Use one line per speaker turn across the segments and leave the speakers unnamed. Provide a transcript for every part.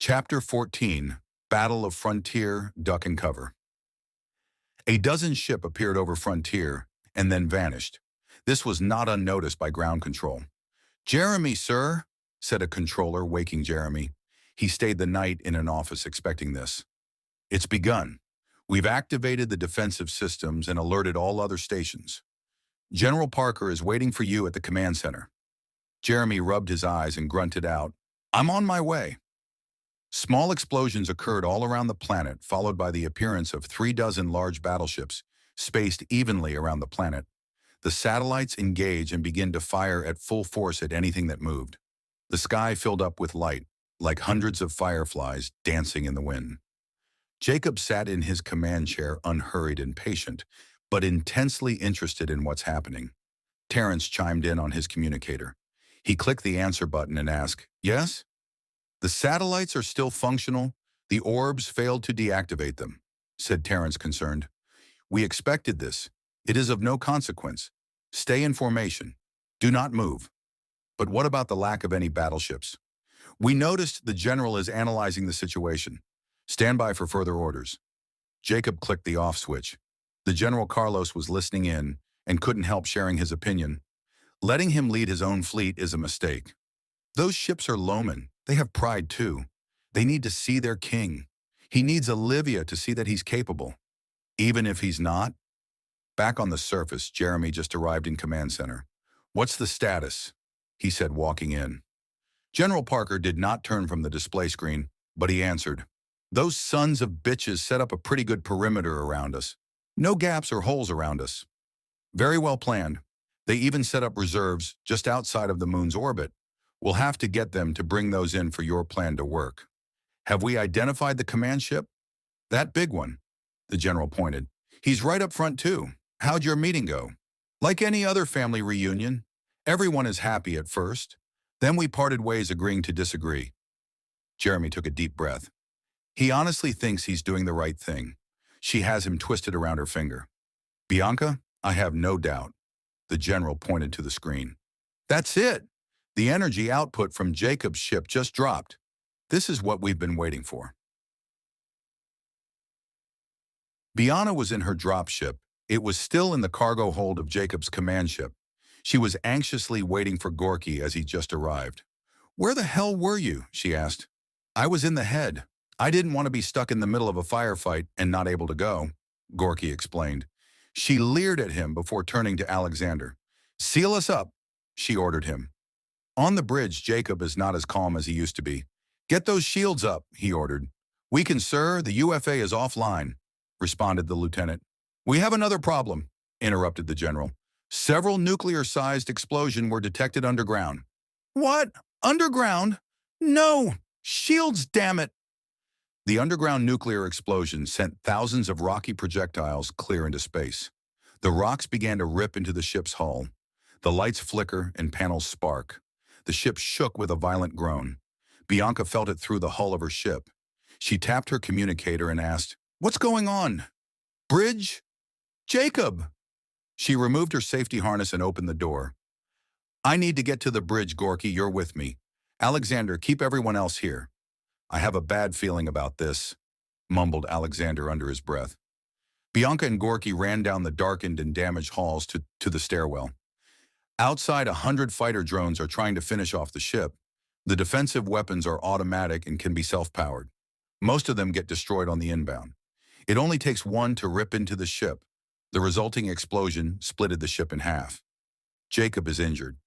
Chapter 14, Battle of Frontier, Duck and Cover. A dozen ship appeared over Frontier and then vanished. This was not unnoticed by ground control. "Jeremy, sir," said a controller, waking Jeremy. He stayed the night in an office expecting this. "It's begun. We've activated the defensive systems and alerted all other stations. General Parker is waiting for you at the command center." Jeremy rubbed his eyes and grunted out, "I'm on my way." Small explosions occurred all around the planet, followed by the appearance of 36 large battleships, spaced evenly around the planet. The satellites engage and begin to fire at full force at anything that moved. The sky filled up with light, like hundreds of fireflies dancing in the wind. Jacob sat in his command chair, unhurried and patient, but intensely interested in what's happening. Terrence chimed in on his communicator. He clicked the answer button and asked, "Yes?" "The satellites are still functional. The orbs failed to deactivate them," said Terrence, concerned. "We expected this. It is of no consequence. Stay in formation. Do not move." "But what about the lack of any battleships?" "We noticed the general is analyzing the situation. Stand by for further orders." Jacob clicked the off switch. The General Carlos was listening in and couldn't help sharing his opinion. Letting him lead his own fleet is a mistake. Those ships are Loman. They have pride too. They need to see their king. He needs Olivia to see that he's capable. Even if he's not? Back on the surface, Jeremy just arrived in command center. "What's the status?" he said, walking in. General Parker did not turn from the display screen, but he answered, "Those sons of bitches set up a pretty good perimeter around us. No gaps or holes around us. Very well planned. They even set up reserves just outside of the moon's orbit. We'll have to get them to bring those in for your plan to work." "Have we identified the command ship?" "That big one," the general pointed. "He's right up front too. How'd your meeting go?" "Like any other family reunion. Everyone is happy at first. Then we parted ways, agreeing to disagree." Jeremy took a deep breath. He honestly thinks he's doing the right thing. She has him twisted around her finger. "Bianca, I have no doubt." The general pointed to the screen. "That's it. The energy output from Jacob's ship just dropped. This is what we've been waiting for." Bianca was in her dropship. It was still in the cargo hold of Jacob's command ship. She was anxiously waiting for Gorky as he just arrived. "Where the hell were you?" she asked. "I was in the head. I didn't want to be stuck in the middle of a firefight and not able to go," Gorky explained. She leered at him before turning to Alexander. "Seal us up," she ordered him. On the bridge, Jacob is not as calm as he used to be. "Get those shields up," he ordered. "We can, sir. The UFA is offline," responded the lieutenant. "We have another problem," interrupted the general. "Several nuclear-sized explosions were detected underground." "What? Underground? No! Shields, damn it!" The underground nuclear explosion sent thousands of rocky projectiles clear into space. The rocks began to rip into the ship's hull. The lights flicker and panels spark. The ship shook with a violent groan. Bianca felt it through the hull of her ship. She tapped her communicator and asked, "What's going on? Bridge? Jacob!" She removed her safety harness and opened the door. "I need to get to the bridge, Gorky. You're with me. Alexander, keep everyone else here." "I have a bad feeling about this," mumbled Alexander under his breath. Bianca and Gorky ran down the darkened and damaged halls to the stairwell. Outside, 100 fighter drones are trying to finish off the ship. The defensive weapons are automatic and can be self-powered. Most of them get destroyed on the inbound. It only takes one to rip into the ship. The resulting explosion splitted the ship in half. Jacob is injured.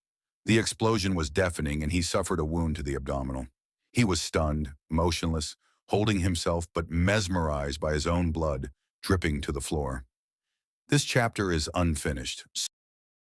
The explosion was deafening and he suffered a wound to the abdominal. He was stunned, motionless, holding himself but mesmerized by his own blood dripping to the floor. This chapter is unfinished.